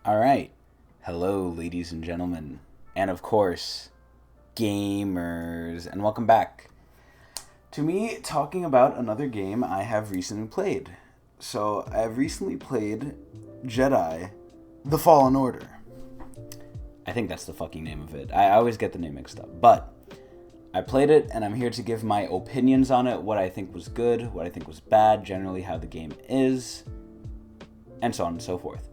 All right. Hello, ladies and gentlemen. And of course, gamers. And welcome back to me talking about another game I have recently played. So, I've recently played Jedi The Fallen Order. I think that's the fucking name of it. I always get the name mixed up. But I played it, and I'm here to give my opinions on it, what I think was good, what I think was bad, generally how the game is, and so on and so forth.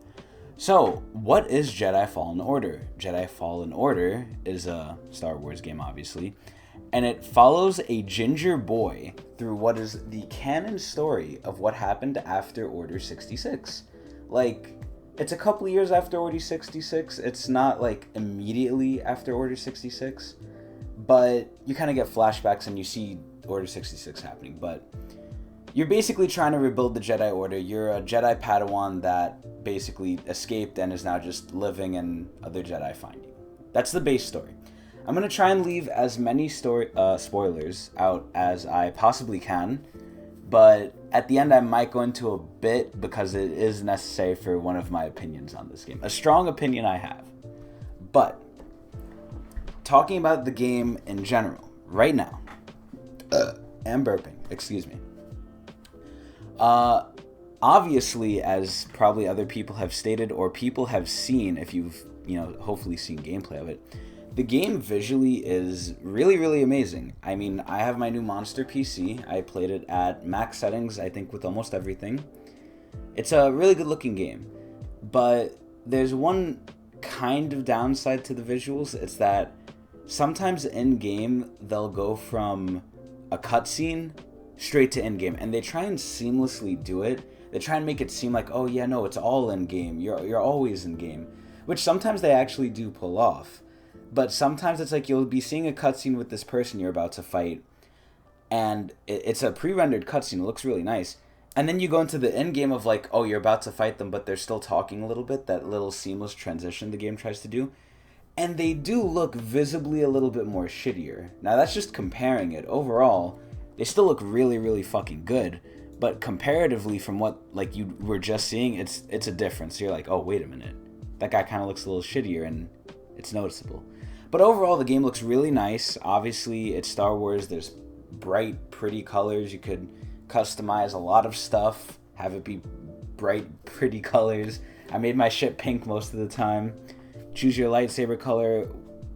So, what is Jedi Fallen Order? Jedi Fallen Order is a Star Wars game, obviously, and it follows a ginger boy through what is the canon story of what happened after Order 66. Like, it's a couple years after Order 66. It's not, like, immediately after Order 66, but you kind of get flashbacks and you see Order 66 happening, but you're basically trying to rebuild the Jedi Order. You're a Jedi Padawan that basically escaped and is now just living and other Jedi find you. That's the base story. I'm going to try and leave as many spoilers out as I possibly can, but at the end I might go into a bit because it is necessary for one of my opinions on this game. A strong opinion I have. But, talking about the game in general, right now, and burping, excuse me. Obviously, as probably other people have stated or people have seen, if you've, hopefully seen gameplay of it, the game visually is really, really amazing. I mean, I have my new Monster PC. I played it at max settings, I think, with almost everything. It's a really good looking game, but there's one kind of downside to the visuals. It's that sometimes in game they'll go from a cutscene straight to in-game, and they try and seamlessly do it. They try and make it seem like, oh yeah, no, it's all in-game. You're always in-game, which sometimes they actually do pull off. But sometimes it's like you'll be seeing a cutscene with this person you're about to fight, and it's a pre-rendered cutscene. It looks really nice. And then you go into the in-game of like, oh, you're about to fight them, but they're still talking a little bit, that little seamless transition the game tries to do. And they do look visibly a little bit more shittier. Now, that's just comparing it. Overall, they still look really, really fucking good, but comparatively from what like you were just seeing, it's a difference. So you're like, oh, wait a minute, that guy kind of looks a little shittier, and it's noticeable. But overall, the game looks really nice. Obviously, it's Star Wars. There's bright, pretty colors. You could customize a lot of stuff, have it be bright, pretty colors. I made my ship pink most of the time. Choose your lightsaber color,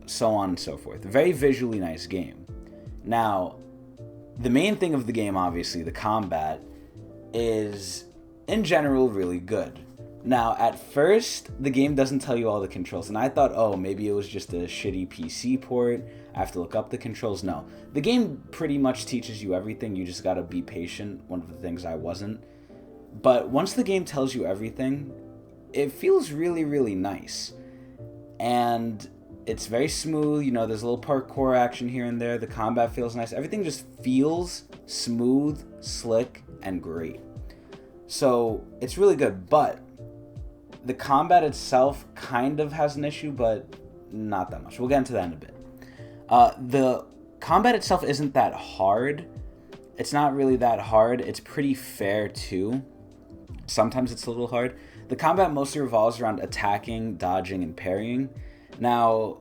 so on and so forth. Very visually nice game. Now, the main thing of the game, obviously, the combat, is, in general, really good. Now, at first, the game doesn't tell you all the controls, and I thought, oh, maybe it was just a shitty PC port, I have to look up the controls. No, the game pretty much teaches you everything, you just gotta be patient, one of the things I wasn't. But once the game tells you everything, it feels really, really nice. And it's very smooth, there's a little parkour action here and there, the combat feels nice, everything just feels smooth, slick, and great. So, it's really good, but the combat itself kind of has an issue, but not that much. We'll get into that in a bit. The combat itself isn't that hard. It's not really that hard. It's pretty fair, too. Sometimes it's a little hard. The combat mostly revolves around attacking, dodging, and parrying. Now,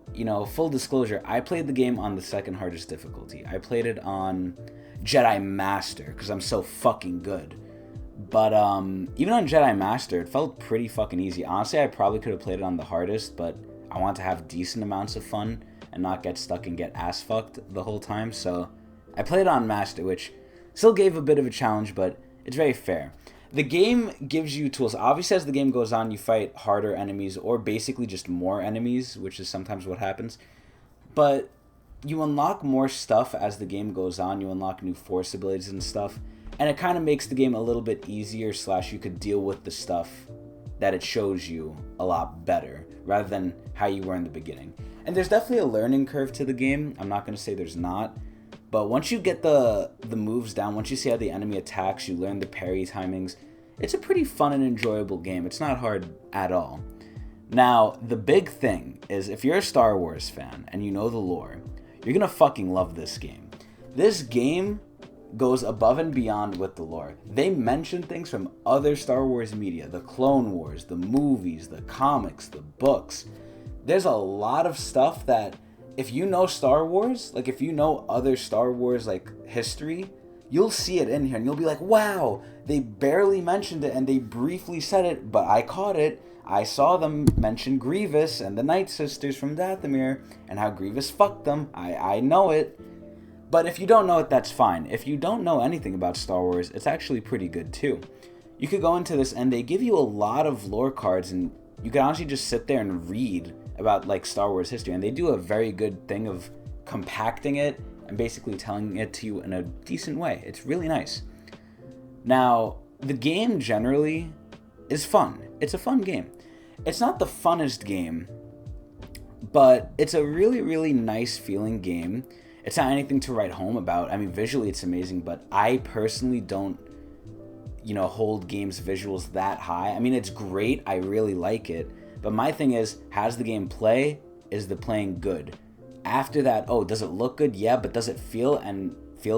full disclosure, I played the game on the second hardest difficulty. I played it on Jedi Master, because I'm so fucking good. But even on Jedi Master, it felt pretty fucking easy. Honestly, I probably could have played it on the hardest, but I want to have decent amounts of fun and not get stuck and get ass fucked the whole time. So I played it on Master, which still gave a bit of a challenge, but it's very fair. The game gives you tools. Obviously, as the game goes on, you fight harder enemies or basically just more enemies, which is sometimes what happens. But you unlock more stuff as the game goes on. You unlock new force abilities and stuff. And it kind of makes the game a little bit easier, / you could deal with the stuff that it shows you a lot better, rather than how you were in the beginning. And there's definitely a learning curve to the game. I'm not going to say there's not. But once you get the moves down, once you see how the enemy attacks, you learn the parry timings, it's a pretty fun and enjoyable game. It's not hard at all. Now, the big thing is, if you're a Star Wars fan and you know the lore, you're going to fucking love this game. This game goes above and beyond with the lore. They mention things from other Star Wars media, the Clone Wars, the movies, the comics, the books. There's a lot of stuff that if you know Star Wars, like if you know other Star Wars like history, you'll see it in here and you'll be like, wow, they barely mentioned it and they briefly said it, but I caught it. I saw them mention Grievous and the Night Sisters from Dathomir and how Grievous fucked them. I know it. But if you don't know it, that's fine. If you don't know anything about Star Wars, it's actually pretty good too. You could go into this and they give you a lot of lore cards and you can honestly just sit there and read about like Star Wars history, and they do a very good thing of compacting it and basically telling it to you in a decent way. It's really nice. Now, the game generally is fun. It's a fun game. It's not the funnest game, but it's a really, really nice feeling game. It's not anything to write home about. I mean, visually it's amazing, but I personally don't, hold games' visuals that high. I mean, it's great. I really like it. But my thing is, how's the game play? Is the playing good? After that, does it look good? Yeah, but does it feel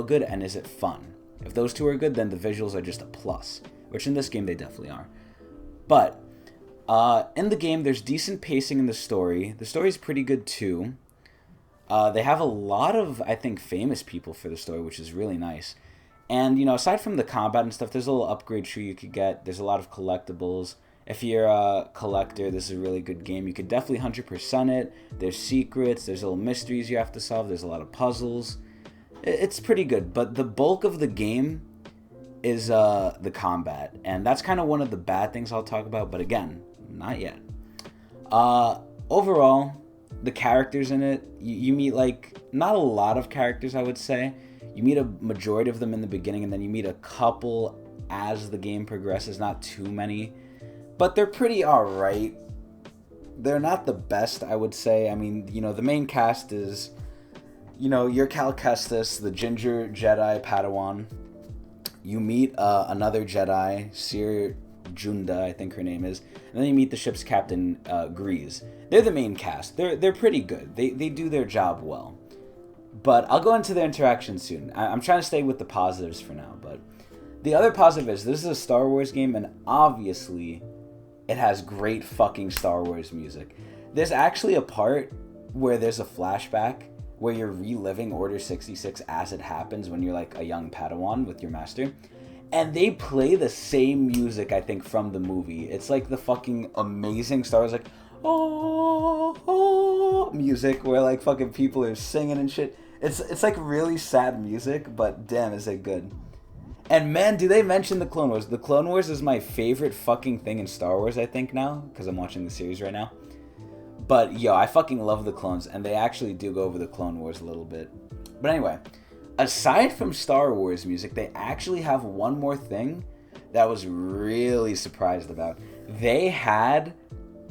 good, and is it fun? If those two are good, then the visuals are just a plus, which in this game they definitely are. But in the game, there's decent pacing in the story. The story's pretty good too. They have a lot of, I think, famous people for the story, which is really nice. And, aside from the combat and stuff, there's a little upgrade tree you could get. There's a lot of collectibles. If you're a collector, this is a really good game. You could definitely 100% it. There's secrets. There's little mysteries you have to solve. There's a lot of puzzles. It's pretty good. But the bulk of the game is the combat. And that's kind of one of the bad things I'll talk about. But again, not yet. Overall, the characters in it, you meet, like, not a lot of characters, I would say. You meet a majority of them in the beginning, and then you meet a couple as the game progresses. Not too many. But they're pretty alright. They're not the best, I would say. I mean, the main cast is, you're Cal Kestis, the ginger Jedi Padawan. You meet another Jedi, Sir Junda, I think her name is. And then you meet the ship's captain, Grease. They're the main cast. They're pretty good. They do their job well. But I'll go into their interactions soon. I'm trying to stay with the positives for now. But the other positive is this is a Star Wars game, and obviously it has great fucking Star Wars music. There's actually a part where there's a flashback where you're reliving Order 66 as it happens when you're like a young Padawan with your master. And they play the same music, I think, from the movie. It's like the fucking amazing Star Wars, like, oh, music where like fucking people are singing and shit. It's like really sad music, but damn, is it good. And man, do they mention the Clone Wars. The Clone Wars is my favorite fucking thing in Star Wars, I think, now, because I'm watching the series right now. But, yo, I fucking love the clones, and they actually do go over the Clone Wars a little bit. But anyway, aside from Star Wars music, they actually have one more thing that I was really surprised about. They had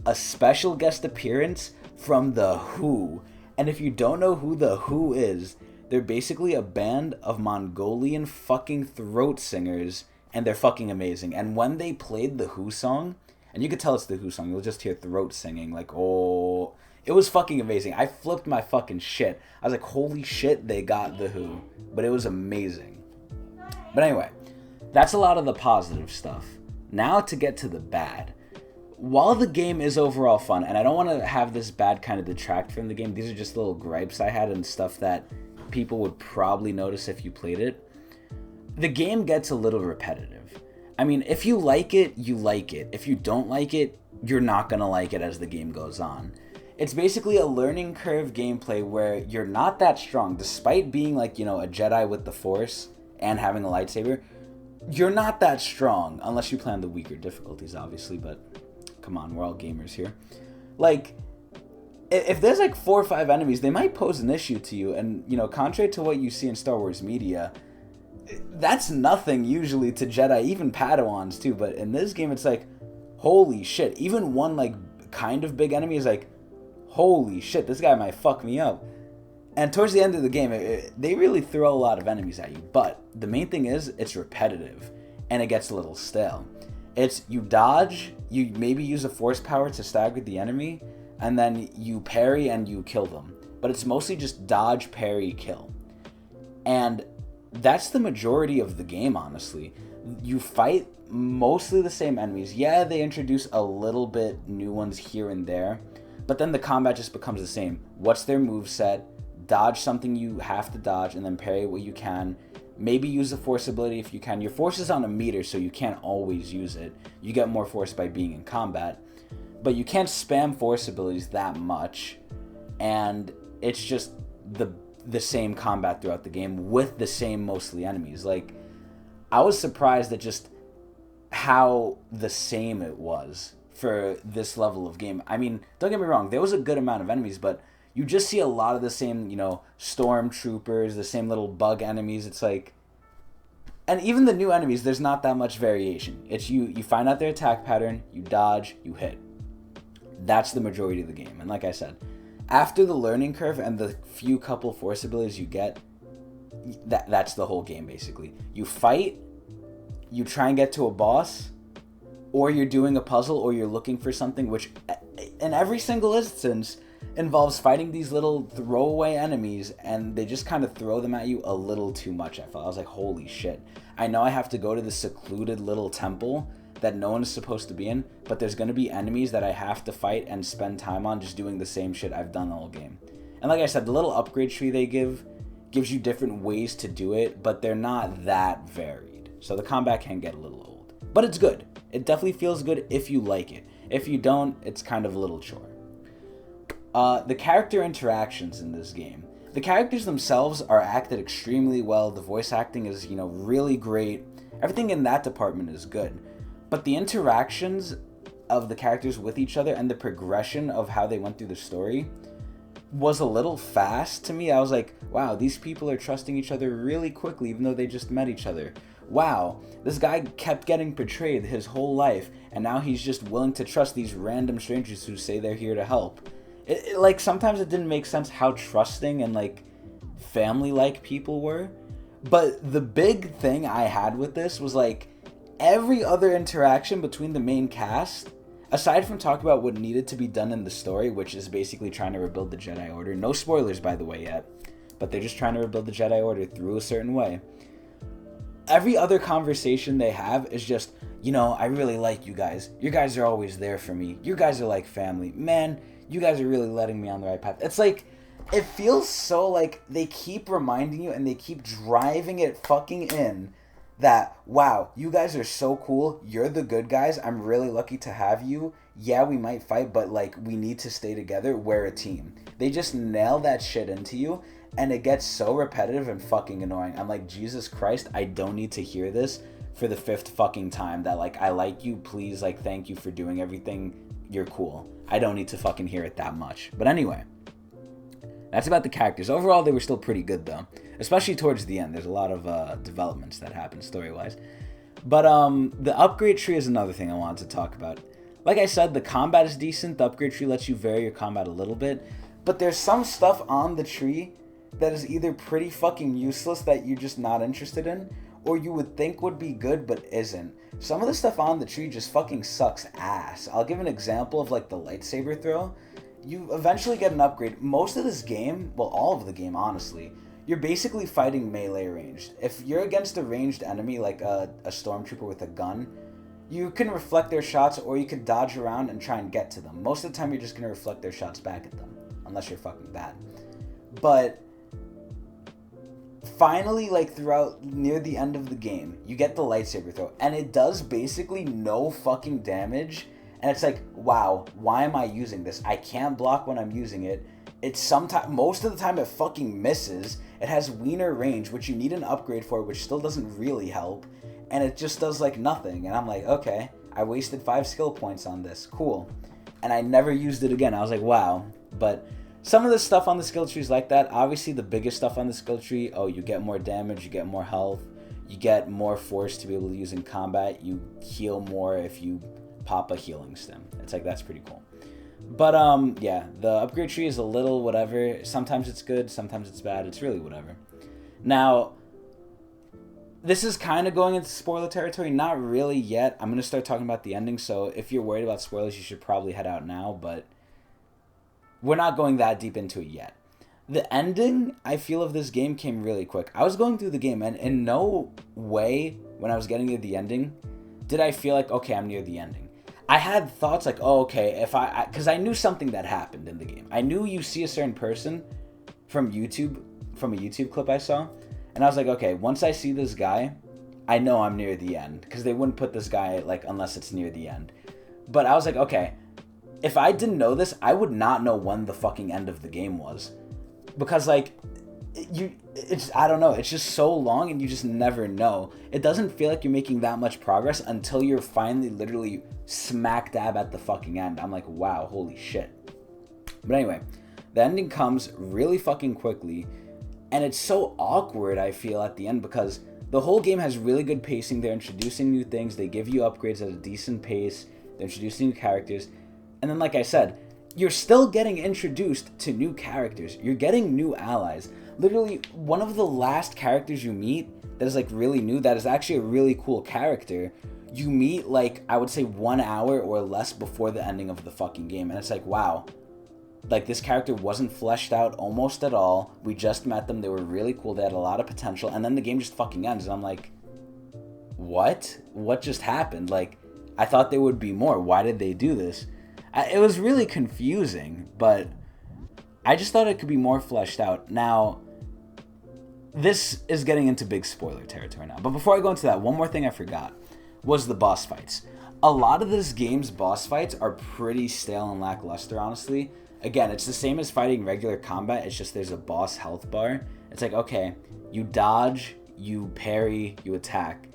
a special guest appearance from The Who. And if you don't know who The Who is, they're basically a band of Mongolian fucking throat singers, and they're fucking amazing. And when they played the Who song, and you could tell it's the Who song, you'll just hear throat singing, like, oh, it was fucking amazing. I flipped my fucking shit. I was like, holy shit, they got the Who. But it was amazing. But anyway, that's a lot of the positive stuff. Now to get to the bad. While the game is overall fun, and I don't want to have this bad kind of detract from the game, these are just little gripes I had and stuff that people would probably notice if you played it. The game gets a little repetitive. I mean, if you like it, you like it. If you don't like it, you're not gonna like it as the game goes on. It's basically a learning curve gameplay where you're not that strong, despite being like, a Jedi with the Force and having a lightsaber. You're not that strong, unless you play on the weaker difficulties, obviously, but come on, we're all gamers here. Like, if there's like 4 or 5 enemies, they might pose an issue to you, and, contrary to what you see in Star Wars media, that's nothing usually to Jedi, even Padawans too, but in this game it's like, holy shit, even one like kind of big enemy is like, holy shit, this guy might fuck me up. And towards the end of the game, they really throw a lot of enemies at you, but the main thing is, it's repetitive, and it gets a little stale. It's, you dodge, you maybe use a force power to stagger the enemy, and then you parry and you kill them. But it's mostly just dodge, parry, kill. And that's the majority of the game, honestly. You fight mostly the same enemies. Yeah, they introduce a little bit new ones here and there, but then the combat just becomes the same. What's their moveset? Dodge something you have to dodge, and then parry what you can. Maybe use a force ability if you can. Your force is on a meter, so you can't always use it. You get more force by being in combat. But you can't spam force abilities that much. And it's just the same combat throughout the game with the same mostly enemies. Like, I was surprised at just how the same it was for this level of game. I mean, don't get me wrong, there was a good amount of enemies, but you just see a lot of the same, stormtroopers, the same little bug enemies. It's like, and even the new enemies, there's not that much variation. It's you find out their attack pattern, you dodge, you hit. That's the majority of the game. And like I said, after the learning curve and the few couple force abilities you get, that's the whole game basically. You fight, you try and get to a boss, or you're doing a puzzle, or you're looking for something, which in every single instance involves fighting these little throwaway enemies, and they just kind of throw them at you a little too much. I was like, holy shit. I know I have to go to the secluded little temple that no one is supposed to be in, but there's going to be enemies that I have to fight and spend time on just doing the same shit I've done the whole game. And like I said, the little upgrade tree they gives you different ways to do it, but they're not that varied. So the combat can get a little old. But it's good. It definitely feels good if you like it. If you don't, it's kind of a little chore. The character interactions in this game. The characters themselves are acted extremely well. The voice acting is, really great. Everything in that department is good. But the interactions of the characters with each other and the progression of how they went through the story was a little fast to me. I was like, wow, these people are trusting each other really quickly even though they just met each other. Wow, this guy kept getting betrayed his whole life, and now he's just willing to trust these random strangers who say they're here to help. Like, sometimes it didn't make sense how trusting and, like, family-like people were. But the big thing I had with this was, like, every other interaction between the main cast, aside from talking about what needed to be done in the story, which is basically trying to rebuild the Jedi Order. No spoilers, by the way, yet. But they're just trying to rebuild the Jedi Order through a certain way. Every other conversation they have is just, I really like you guys. You guys are always there for me. You guys are like family. Man, you guys are really letting me on the right path. It's like, it feels so like they keep reminding you and they keep driving it fucking in that, wow, you guys are so cool. You're the good guys. I'm really lucky to have you. Yeah, we might fight, but like, we need to stay together. We're a team. They just nail that shit into you, and it gets so repetitive and fucking annoying. I'm like, Jesus Christ, I don't need to hear this for the 5th fucking time that, like, I like you, please, like, thank you for doing everything. You're cool. I don't need to fucking hear it that much. But anyway, that's about the characters. Overall, they were still pretty good, though. Especially towards the end. There's a lot of developments that happen story-wise. But the upgrade tree is another thing I wanted to talk about. Like I said, the combat is decent. The upgrade tree lets you vary your combat a little bit. But there's some stuff on the tree that is either pretty fucking useless that you're just not interested in, or you would think would be good but isn't. Some of the stuff on the tree just fucking sucks ass. I'll give an example of, like, the lightsaber throw. You eventually get an upgrade. Most of this game, well, all of the game, honestly, you're basically fighting melee ranged. If you're against a ranged enemy, like a stormtrooper with a gun, you can reflect their shots, or you can dodge around and try and get to them. Most of the time, you're just going to reflect their shots back at them, unless you're fucking bad. But finally, like, throughout near the end of the game, you get the lightsaber throw, and it does basically no fucking damage. And it's like, wow, why am I using this? I can't block when I'm using it. It's most of the time it fucking misses. It has wiener range, which you need an upgrade for, which still doesn't really help. And it just does, like, nothing. And I'm like, okay, I wasted 5 skill points on this. Cool. And I never used it again. I was like, wow. But some of the stuff on the skill tree is like that. Obviously, the biggest stuff on the skill tree, you get more damage, you get more health, you get more force to be able to use in combat, you heal more if you pop a healing stem. It's like, that's pretty cool. But yeah, the upgrade tree is a little whatever. Sometimes it's good, sometimes it's bad. It's really whatever. Now, this is kind of going into spoiler territory. Not really yet. I'm going to start talking about the ending, so if you're worried about spoilers, you should probably head out now, but we're not going that deep into it yet. The ending, I feel, of this game came really quick. I was going through the game, and in no way, when I was getting to the ending, did I feel like, okay, I'm near the ending. I had thoughts like, oh, okay, because I knew something that happened in the game. I knew you see a certain person from YouTube, from a YouTube clip I saw, and I was like, okay, once I see this guy, I know I'm near the end, because they wouldn't put this guy, like, unless it's near the end. But I was like, okay, if I didn't know this, I would not know when the fucking end of the game was. Because, like, I don't know, it's just so long and you just never know. It doesn't feel like you're making that much progress until you're finally literally smack dab at the fucking end. I'm like, wow, holy shit. But anyway, the ending comes really fucking quickly, and it's so awkward, I feel, at the end, because the whole game has really good pacing. They're introducing new things, they give you upgrades at a decent pace, they're introducing new characters, and then, like I said, you're still getting introduced to new characters. You're getting new allies. Literally, one of the last characters you meet that is, like, really new, that is actually a really cool character, you meet, like, I would say 1 hour or less before the ending of the fucking game. And it's like, wow. Like, this character wasn't fleshed out almost at all. We just met them. They were really cool. They had a lot of potential. And then the game just fucking ends. And I'm like, what? What just happened? Like, I thought there would be more. Why did they do this? It was really confusing, but I just thought it could be more fleshed out. Now, this is getting into big spoiler territory now. But before I go into that, one more thing I forgot was the boss fights. A lot of this game's boss fights are pretty stale and lackluster, honestly. Again, it's the same as fighting regular combat. It's just there's a boss health bar. It's like, okay, you dodge, you parry, you attack.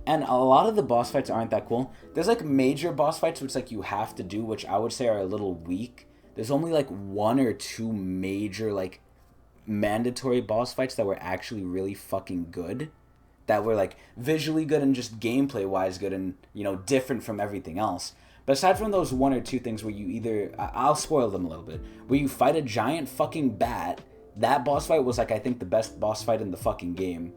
And a lot of the boss fights aren't that cool. There's, like, major boss fights which, like, you have to do, which I would say are a little weak. There's only, like, 1 or 2 major, like, mandatory boss fights that were actually really fucking good. That were, like, visually good and just gameplay-wise good and, you know, different from everything else. But aside from those 1 or 2 things where you either... I'll spoil them a little bit. Where you fight a giant fucking bat. That boss fight was, like, I think the best boss fight in the fucking game.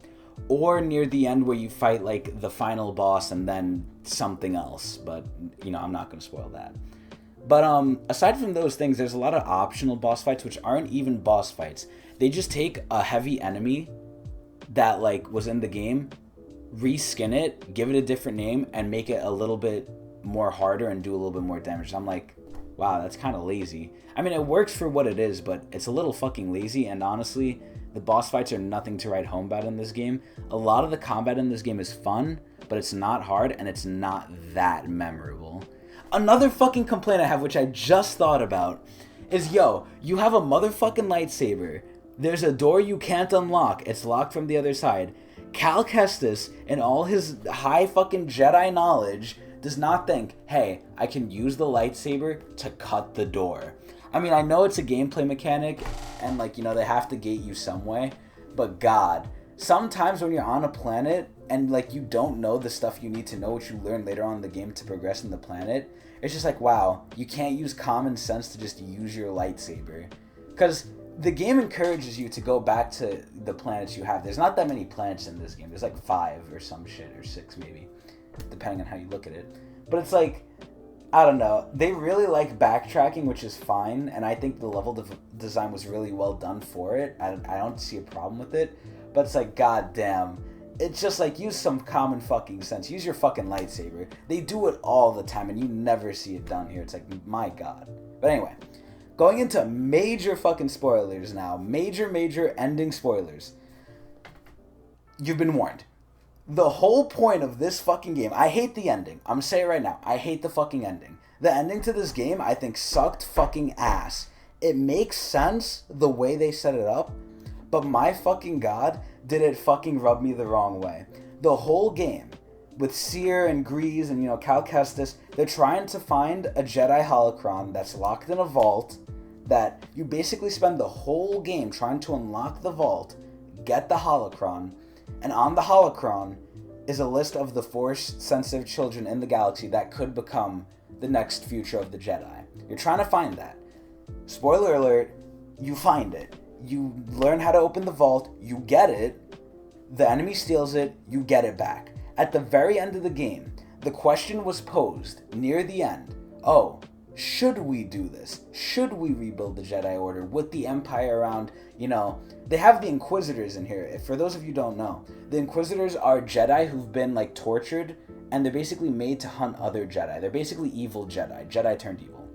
Or near the end where you fight, like, the final boss and then something else. But, you know, I'm not going to spoil that. But aside from those things, there's a lot of optional boss fights which aren't even boss fights. They just take a heavy enemy that, like, was in the game, reskin it, give it a different name, and make it a little bit more harder and do a little bit more damage. I'm like, wow, that's kind of lazy. I mean, it works for what it is, but it's a little fucking lazy, and honestly, the boss fights are nothing to write home about in this game. A lot of the combat in this game is fun, but it's not hard, and it's not that memorable. Another fucking complaint I have, which I just thought about, is, yo, you have a motherfucking lightsaber. There's a door you can't unlock. It's locked from the other side. Cal Kestis, in all his high fucking Jedi knowledge, does not think, hey, I can use the lightsaber to cut the door. I mean, I know it's a gameplay mechanic, and, like, you know, they have to gate you some way, but God, sometimes when you're on a planet, and, like, you don't know the stuff you need to know, which you learn later on in the game to progress in the planet, it's just like, wow, you can't use common sense to just use your lightsaber. Because the game encourages you to go back to the planets you have. There's not that many planets in this game. There's, like, 5 or some shit, or 6 maybe, depending on how you look at it. But it's like, I don't know. They really like backtracking, which is fine, and I think the level design was really well done for it. I don't see a problem with it, but it's like, god damn. It's just like, use some common fucking sense. Use your fucking lightsaber. They do it all the time, and you never see it done here. It's like, my god. But anyway, going into major fucking spoilers now. Major ending spoilers. You've been warned. The whole point of this fucking game, I hate the ending. I'm gonna say it right now. I hate the fucking ending. The ending to this game, I think, sucked fucking ass. It makes sense the way they set it up, but my fucking god, did it fucking rub me the wrong way. The whole game, with Seer and Grease and, you know, Cal Kestis, they're trying to find a Jedi holocron that's locked in a vault, that you basically spend the whole game trying to unlock the vault, get the holocron, and on the holocron is a list of the Force-sensitive children in the galaxy that could become the next future of the Jedi. You're trying to find that. Spoiler alert, you find it. You learn how to open the vault, you get it, the enemy steals it, you get it back. At the very end of the game, the question was posed, near the end, oh, should we do this? Should we rebuild the Jedi Order with the Empire around? They have the Inquisitors in here. For those of you who don't know, the Inquisitors are Jedi who've been like tortured, and they're basically made to hunt other Jedi. They're basically evil Jedi turned evil.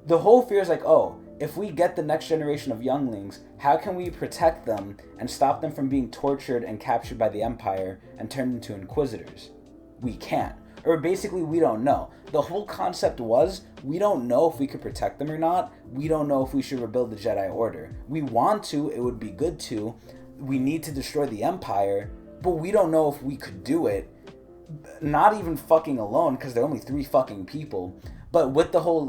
The whole fear is like, oh, if we get the next generation of younglings, how can we protect them and stop them from being tortured and captured by the Empire and turned into Inquisitors? We can't. Or basically, we don't know. The whole concept was, we don't know if we could protect them or not. We don't know if we should rebuild the Jedi Order. We want to, it would be good to. We need to destroy the Empire, but we don't know if we could do it. Not even fucking alone, because they're only 3 fucking people. But with the whole,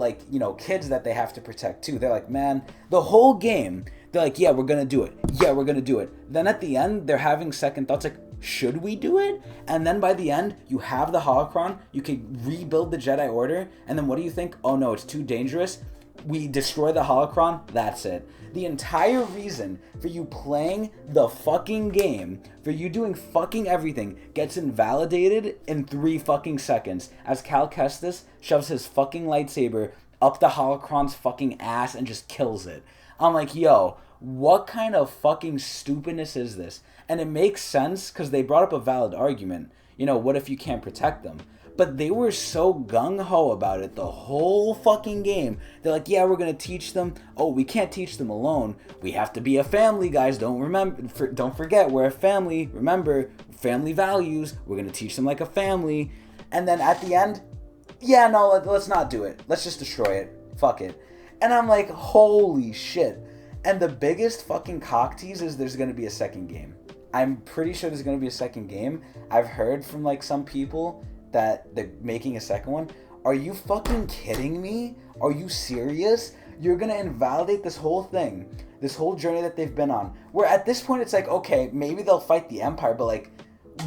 kids that they have to protect too. They're like, man, the whole game, they're like, yeah, we're gonna do it. Yeah, we're gonna do it. Then at the end, they're having second thoughts like, should we do it? And then by the end, you have the holocron, you can rebuild the Jedi Order, and then what do you think? Oh no, it's too dangerous. We destroy the holocron, that's it. The entire reason for you playing the fucking game, for you doing fucking everything, gets invalidated in 3 fucking seconds as Cal Kestis shoves his fucking lightsaber up the holocron's fucking ass and just kills it. I'm like, yo, what kind of fucking stupidness is this? And it makes sense because they brought up a valid argument. What if you can't protect them? But they were so gung-ho about it the whole fucking game. They're like, yeah, we're going to teach them. Oh, we can't teach them alone. We have to be a family, guys. Don't forget, we're a family. Remember, family values. We're going to teach them like a family. And then at the end, yeah, no, let's not do it. Let's just destroy it. Fuck it. And I'm like, holy shit. And the biggest fucking cock tease is there's going to be a second game. I'm pretty sure there's going to be a second game. I've heard from some people that they're making a second one. Are you fucking kidding me? Are you serious? You're gonna invalidate this whole thing, this whole journey that they've been on, where at this point it's like, okay, maybe they'll fight the Empire, but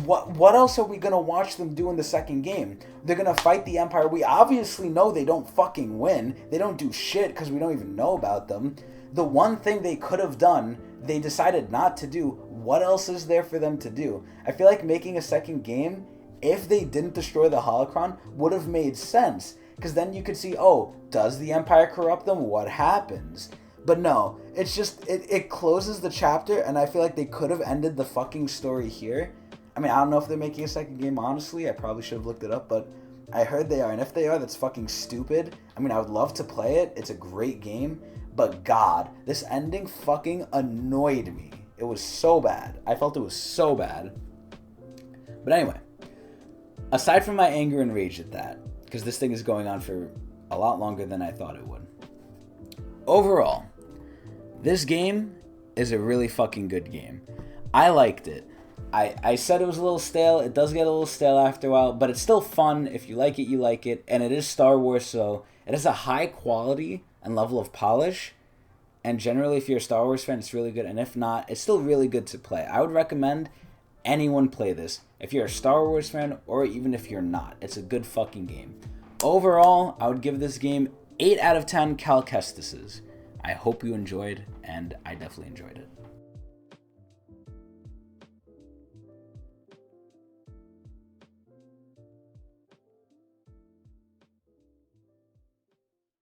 what else are we gonna watch them do in the second game? They're gonna fight the Empire. We obviously know they don't fucking win. They don't do shit because we don't even know about them. The one thing they could have done, they decided not to do. What else is there for them to do? I feel like making a second game, if they didn't destroy the holocron, would have made sense. Because then you could see, oh, does the Empire corrupt them? What happens? But no, it's just, it closes the chapter, and I feel like they could have ended the fucking story here. I mean, I don't know if they're making a second game, honestly. I probably should have looked it up, but I heard they are. And if they are, that's fucking stupid. I mean, I would love to play it. It's a great game. But God, this ending fucking annoyed me. It was so bad. I felt it was so bad. But anyway. Aside from my anger and rage at that, because this thing is going on for a lot longer than I thought it would. Overall, this game is a really fucking good game. I liked it. I said it was a little stale. It does get a little stale after a while, but it's still fun. If you like it, you like it. And it is Star Wars, so it has a high quality and level of polish. And generally, if you're a Star Wars fan, it's really good. And if not, it's still really good to play. I would recommend anyone play this. If you're a Star Wars fan, or even if you're not, it's a good fucking game. Overall, I would give this game 8 out of 10 Cal Kestises. I hope you enjoyed, and I definitely enjoyed it.